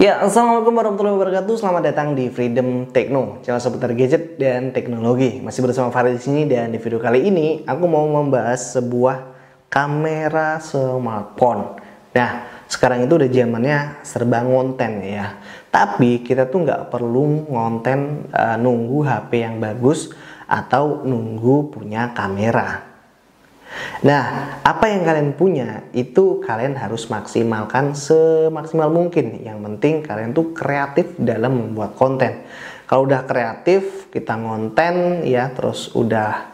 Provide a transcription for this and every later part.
Ya, assalamualaikum warahmatullahi wabarakatuh. Selamat datang di Freedom Techno, channel seputar gadget dan teknologi. Masih bersama Farid di sini, dan di video kali ini aku mau membahas sebuah kamera smartphone. Nah, sekarang itu udah zamannya serba ngonten ya. Tapi kita tuh nggak perlu ngonten nunggu HP yang bagus atau nunggu punya kamera. Nah, apa yang kalian punya itu kalian harus maksimalkan semaksimal mungkin. Yang penting kalian tuh kreatif dalam membuat konten. Kalau udah kreatif, kita ngonten ya, terus udah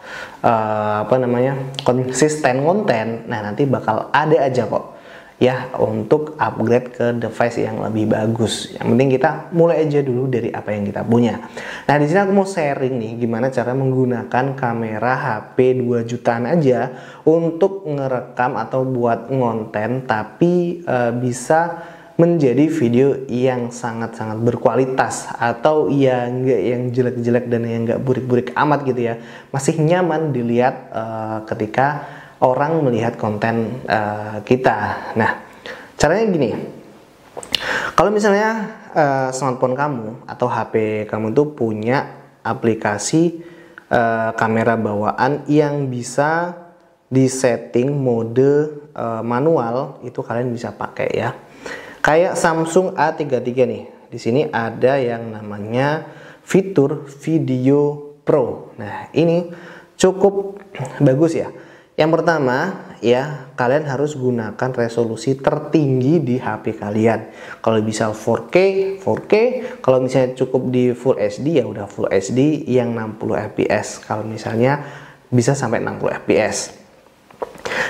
konsisten konten. Nah, nanti bakal ada aja kok ya untuk upgrade ke device yang lebih bagus. Yang penting kita mulai aja dulu dari apa yang kita punya. Nah, di sini aku mau sharing nih gimana cara menggunakan kamera HP 2 jutaan aja untuk ngerekam atau buat ngonten, tapi bisa menjadi video yang sangat-sangat berkualitas, atau ya nggak yang jelek-jelek dan yang nggak burik-burik amat gitu ya. Masih nyaman dilihat ketika orang melihat konten kita. Nah, caranya gini. Kalau misalnya smartphone kamu atau HP kamu tuh punya aplikasi kamera bawaan yang bisa disetting mode manual, itu kalian bisa pakai ya. Kayak Samsung A33 nih. Di sini ada yang namanya fitur Video Pro. Nah, ini cukup bagus ya. Yang pertama ya, kalian harus gunakan resolusi tertinggi di HP kalian. Kalau bisa 4K, 4K. Kalau misalnya cukup di Full HD ya udah Full HD yang 60 fps. Kalau misalnya bisa sampai 60 fps.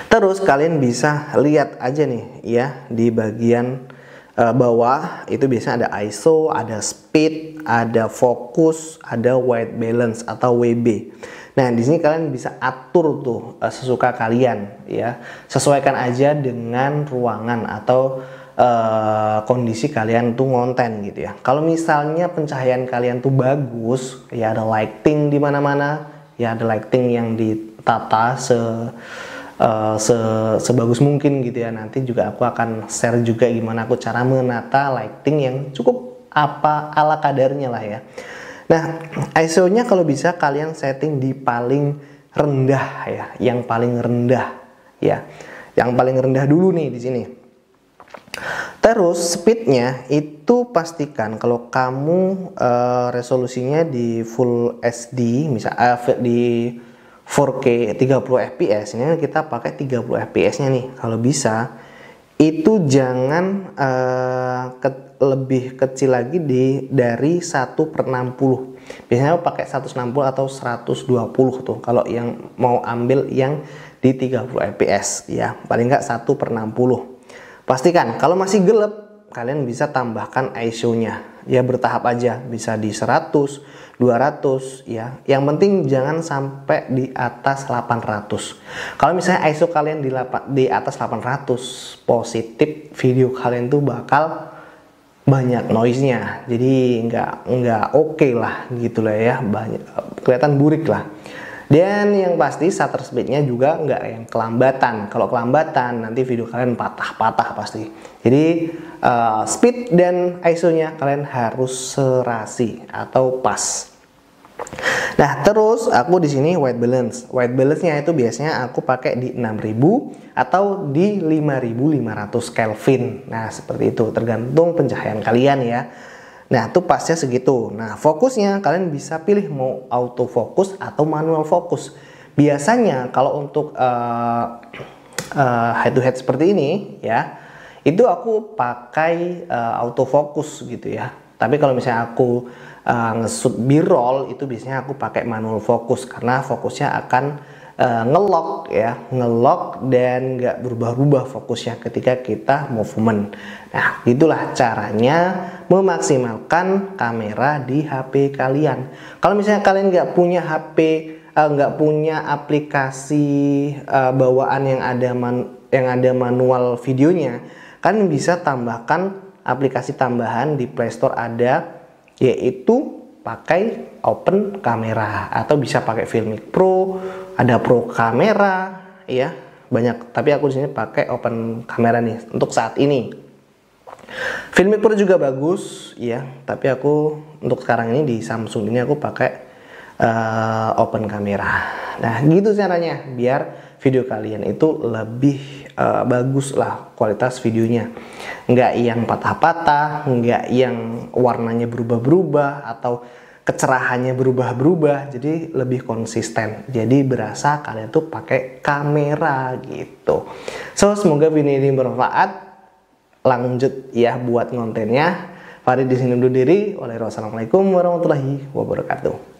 Terus kalian bisa lihat aja nih ya, di bagian bawah itu biasanya ada ISO, ada speed, ada fokus, ada white balance atau WB. Nah, di sini kalian bisa atur tuh sesuka kalian ya. Sesuaikan aja dengan ruangan atau kondisi kalian tuh ngonten gitu ya. Kalau misalnya pencahayaan kalian tuh bagus, ya ada lighting di mana-mana, ya ada lighting yang ditata sebagus mungkin gitu ya. Nanti juga aku akan share juga gimana aku cara menata lighting yang cukup ala kadarnya lah ya. Nah, ISO-nya kalau bisa kalian setting di paling rendah ya, yang paling rendah ya. Yang paling rendah dulu nih di sini. Terus speednya itu pastikan kalau kamu resolusinya di Full HD, misalnya di 4K 30 fps, ini kita pakai 30 fps-nya nih. Kalau bisa itu jangan lebih kecil lagi dari 1/60. Biasanya pakai 160 atau 120 tuh kalau yang mau ambil yang di 30 fps ya. Paling nggak 1/60. Pastikan kalau masih gelap kalian bisa tambahkan ISO-nya ya, bertahap aja, bisa di 100, 200 ya. Yang penting jangan sampai di atas 800. Kalau misalnya ISO kalian di atas 800, positif video kalian tuh bakal banyak noise-nya. Jadi nggak oke lah gitu lah ya, banyak kelihatan burik lah. Dan yang pasti shutter speed-nya juga nggak yang kelambatan. Kalau kelambatan nanti video kalian patah-patah pasti. Jadi speed dan ISO-nya kalian harus serasi atau pas. Nah, terus aku di sini white balance. White balance-nya itu biasanya aku pakai di 6000 atau di 5500 Kelvin. Nah, seperti itu tergantung pencahayaan kalian ya. Nah, itu pasnya segitu. Nah, fokusnya kalian bisa pilih mau autofocus atau manual focus. Biasanya kalau untuk head to head seperti ini ya, itu aku pakai autofocus gitu ya. Tapi kalau misalnya aku nge-shoot B-roll itu biasanya aku pakai manual focus, karena fokusnya akan ngelock ya, ngelock dan nggak berubah-ubah fokusnya ketika kita movement. Nah, itulah caranya memaksimalkan kamera di HP kalian. Kalau misalnya kalian nggak punya HP, nggak punya aplikasi bawaan yang ada manual videonya, kalian bisa tambahkan aplikasi tambahan di Play Store ada, yaitu pakai Open Camera atau bisa pakai Filmic Pro, ada Pro Camera ya, banyak. Tapi aku di sini pakai Open Camera nih untuk saat ini. Filmic Pro juga bagus ya, tapi aku untuk sekarang ini di Samsung ini aku pakai open kamera. Nah gitu caranya biar video kalian itu lebih bagus lah kualitas videonya, nggak yang patah-patah, nggak yang warnanya berubah-berubah atau kecerahannya berubah-berubah, jadi lebih konsisten, jadi berasa kalian tuh pakai kamera gitu. So semoga video ini bermanfaat. Lanjut ya buat kontennya. Farid di sini undur diri. Wassalamualaikum warahmatullahi wabarakatuh.